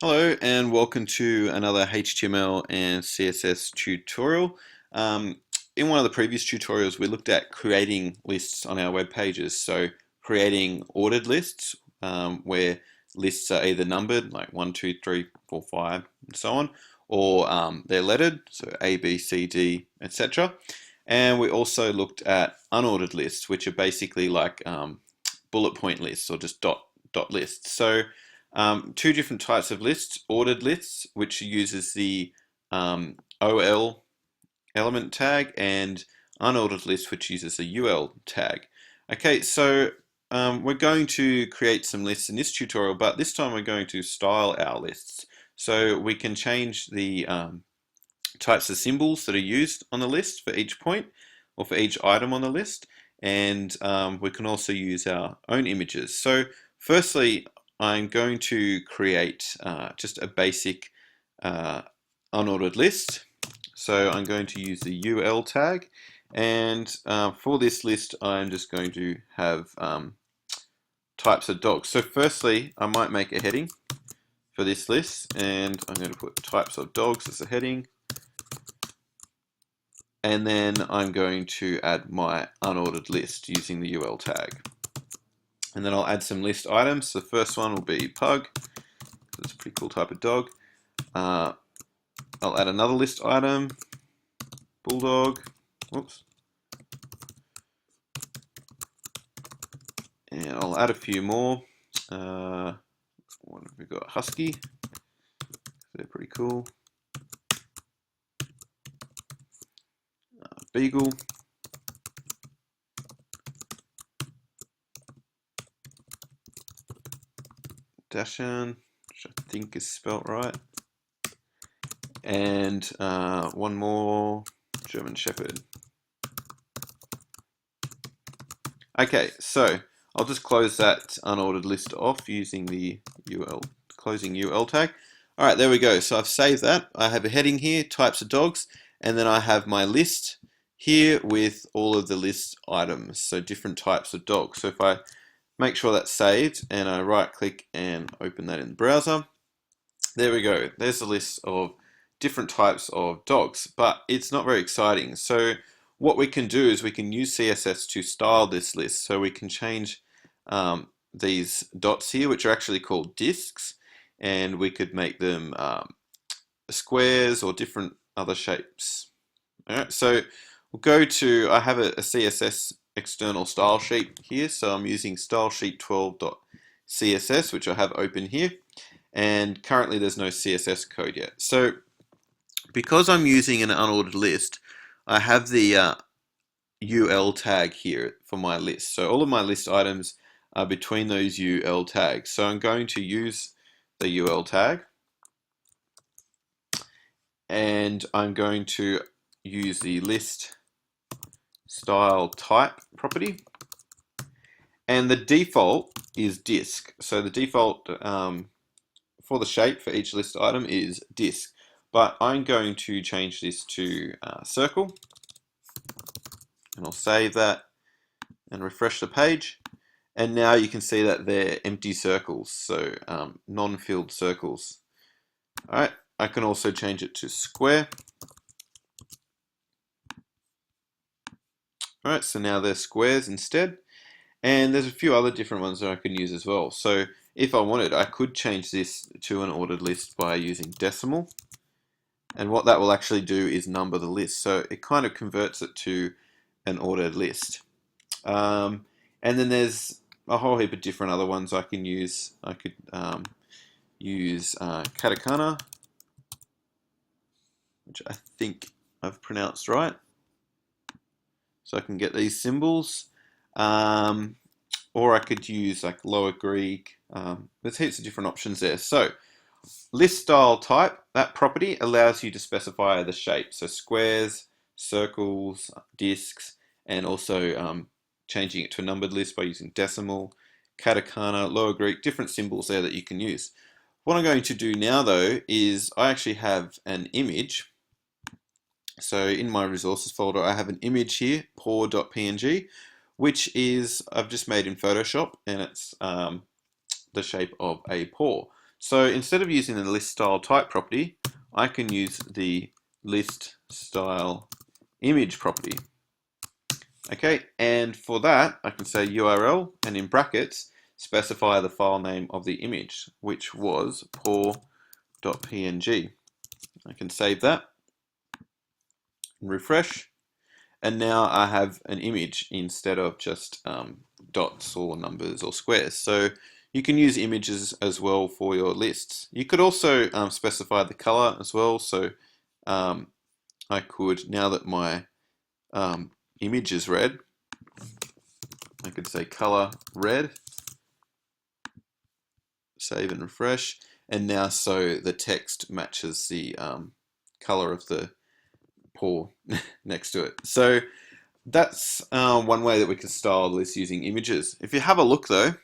Hello and welcome to another HTML and CSS tutorial. In one of the previous tutorials we looked at creating lists on our web pages. So creating ordered lists where lists are either numbered like 1, 2, 3, 4, 5 and so on, or they're lettered, so A, B, C, D, etc. And we also looked at unordered lists, which are basically like bullet point lists or just dot lists. So two different types of lists: ordered lists, which uses the OL element tag, and unordered lists, which uses a UL tag. Okay, so we're going to create some lists in this tutorial, but this time we're going to style our lists. So we can change the types of symbols that are used on the list for each point or for each item on the list, and we can also use our own images. So firstly, I'm going to create just a basic unordered list. So I'm going to use the UL tag, and for this list I'm just going to have types of dogs. So firstly I might make a heading for this list, and I'm going to put types of dogs as a heading, and then I'm going to add my unordered list using the UL tag. And then I'll add some list items. The first one will be pug. That's a pretty cool type of dog. I'll add another list item, bulldog. Whoops. And I'll add a few more. What have we got? Husky. They're pretty cool. Beagle. Dachshund, which I think is spelt right, and one more, German Shepherd. Okay, so I'll just close that unordered list off using the closing UL tag. Alright, there we go. So I've saved that. I have a heading here, types of dogs, and then I have my list here with all of the list items, so different types of dogs. So if I make sure that's saved and I right click and open that in the browser, there we go. There's a list of different types of dogs, but it's not very exciting. So what we can do is we can use CSS to style this list. So we can change these dots here, which are actually called disks, and we could make them squares or different other shapes. All right, so we'll go to, I have a CSS external style sheet here, so I'm using stylesheet12.css, which I have open here, and currently there's no CSS code yet. So because I'm using an unordered list, I have the UL tag here for my list. So all of my list items are between those UL tags. So I'm going to use the UL tag, and I'm going to use the list style type property, and the default is disk. So the default for the shape for each list item is disk, but I'm going to change this to circle, and I'll save that and refresh the page, and now you can see that they're empty circles, so non-filled circles. Alright, I can also change it to square. Alright, so now they're squares instead, and there's a few other different ones that I can use as well. So if I wanted, I could change this to an ordered list by using decimal, and what that will actually do is number the list, so it kind of converts it to an ordered list. And then there's a whole heap of different other ones I can use. I could use Katakana, which I think I've pronounced right. So I can get these symbols, or I could use like Lower Greek. There's heaps of different options there. So list style type, that property allows you to specify the shape, so squares, circles, disks, and also changing it to a numbered list by using decimal, Katakana, Lower Greek, different symbols there that you can use. What I'm going to do now though is I actually have an image. So in my resources folder, I have an image here, paw.png, which is I've just made in Photoshop, and it's the shape of a paw. So instead of using the list style type property, I can use the list style image property. Okay, and for that, I can say URL and in brackets, specify the file name of the image, which was paw.png. I can save that and refresh. And now I have an image instead of just dots or numbers or squares. So you can use images as well for your lists. You could also specify the color as well. So I could, now that my image is red, I could say color red, save and refresh. And now so the text matches the color of the paw next to it. So that's one way that we can style the list using images. If you have a look though,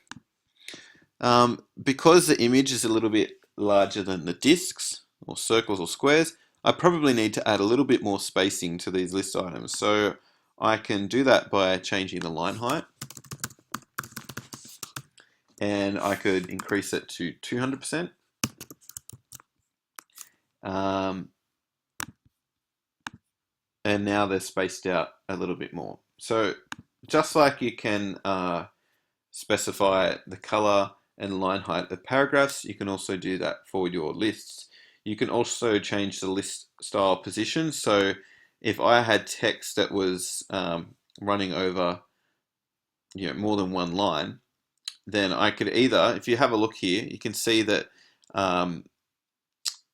because the image is a little bit larger than the discs or circles or squares, I probably need to add a little bit more spacing to these list items. So I can do that by changing the line height, and I could increase it to 200%. And now they're spaced out a little bit more. So just like you can specify the color and line height of paragraphs, you can also do that for your lists. You can also change the list style position. So if I had text that was running over more than one line, then I could either, if you have a look here, you can see that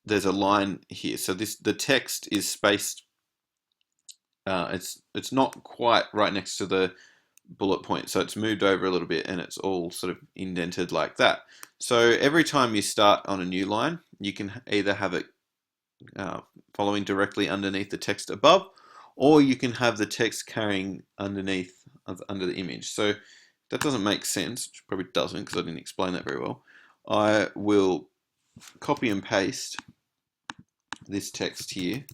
there's a line here. So the text is spaced. It's not quite right next to the bullet point, so it's moved over a little bit and it's all sort of indented like that. So every time you start on a new line, you can either have it following directly underneath the text above, or you can have the text carrying under the image. So that doesn't make sense, which probably doesn't because I didn't explain that very well. I will copy and paste this text here,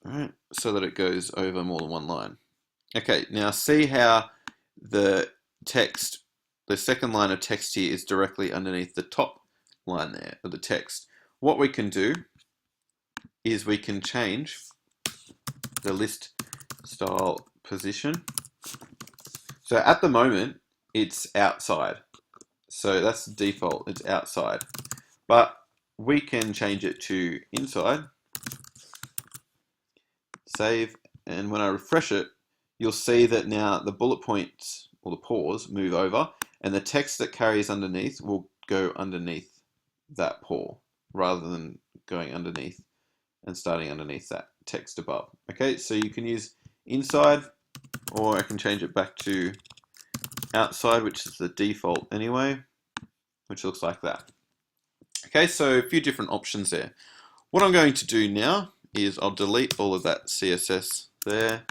right, so that it goes over more than one line. Okay, now see how the text, the second line of text here is directly underneath the top line there of the text. What we can do is we can change the list style position. So at the moment, it's outside. So that's the default, it's outside. But we can change it to inside, save, and when I refresh it, you'll see that now the bullet points or the paws move over and the text that carries underneath will go underneath that paw rather than going underneath and starting underneath that text above. Okay, so you can use inside, or I can change it back to outside, which is the default anyway, which looks like that. Okay, so a few different options there. What I'm going to do now is I'll delete all of that CSS there,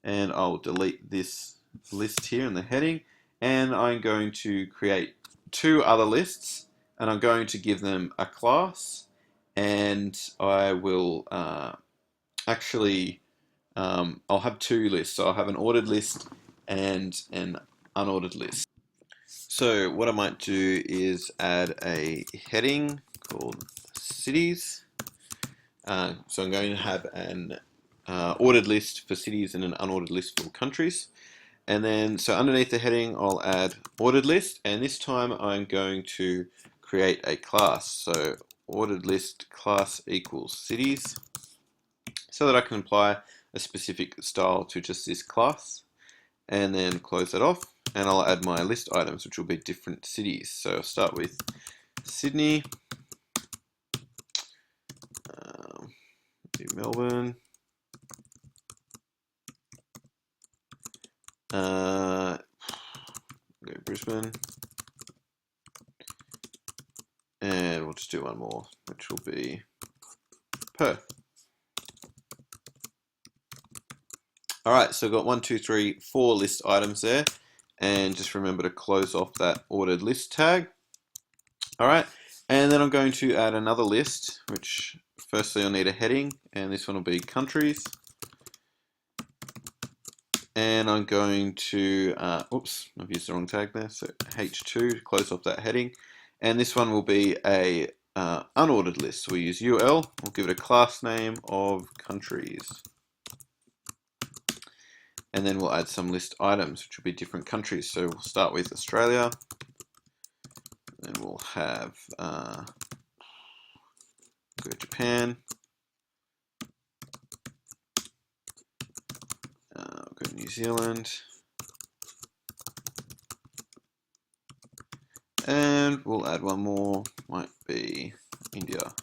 and I'll delete this list here in the heading, and I'm going to create two other lists, and I'm going to give them a class, and I will I'll have two lists. So I'll have an ordered list and an unordered list. So what I might do is add a heading called cities. So I'm going to have an ordered list for cities and an unordered list for countries. And then, so underneath the heading, I'll add ordered list. And this time I'm going to create a class. So ordered list class equals cities, so that I can apply a specific style to just this class. And then close that off. And I'll add my list items, which will be different cities. So I'll start with Sydney, Melbourne, go Brisbane, and we'll just do one more, which will be Perth. Alright, so I've got 1, 2, 3, 4 list items there, and just remember to close off that ordered list tag. Alright, and then I'm going to add another list, which firstly I'll need a heading, and this one will be countries. And I'm going to, oops, I've used the wrong tag there, so H2, close off that heading. And this one will be a unordered list. We'll use UL, we'll give it a class name of countries. And then we'll add some list items, which will be different countries. So we'll start with Australia, then we'll have go Japan, go New Zealand, and we'll add one more, might be India.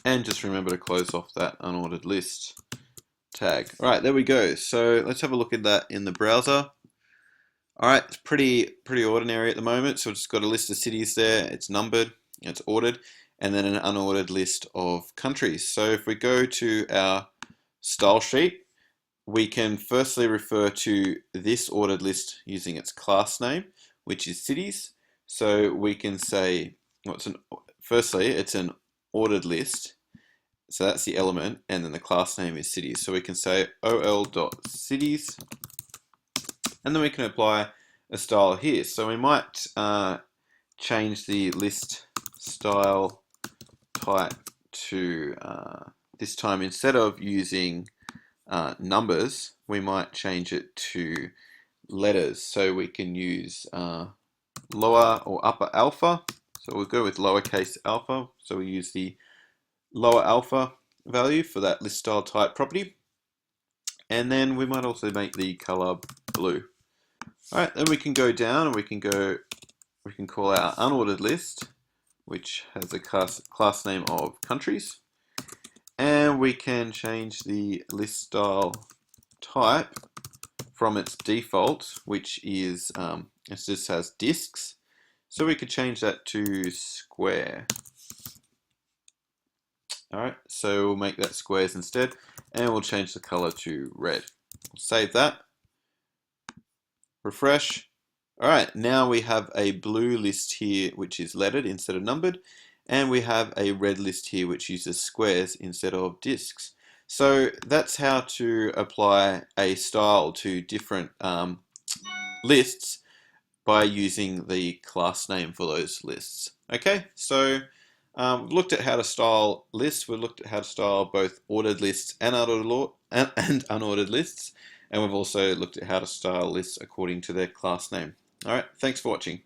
And just remember to close off that unordered list tag. All right, there we go. So let's have a look at that in the browser. All right, it's pretty ordinary at the moment. So we've just got a list of cities there. It's numbered, it's ordered, and then an unordered list of countries. So if we go to our style sheet, we can firstly refer to this ordered list using its class name, which is cities. So we can say, firstly, it's an ordered list. So that's the element, and then the class name is cities. So we can say ol.cities, and then we can apply a style here. So we might change the list style type to, this time instead of using numbers, we might change it to letters. So we can use lower or upper alpha. So we'll go with lowercase alpha. So we use the lower alpha value for that list style type property. And then we might also make the color blue. All right, then we can go down and we can call our unordered list, which has a class name of countries. And we can change the list style type from its default, which is, it just has discs. So we could change that to square. All right, so we'll make that squares instead, and we'll change the color to red. We'll save that. Refresh. All right, now we have a blue list here, which is lettered instead of numbered, and we have a red list here, which uses squares instead of discs. So that's how to apply a style to different lists by using the class name for those lists. Okay, so we've looked at how to style lists. We've looked at how to style both ordered lists and unordered lists. And we've also looked at how to style lists according to their class name. All right, thanks for watching.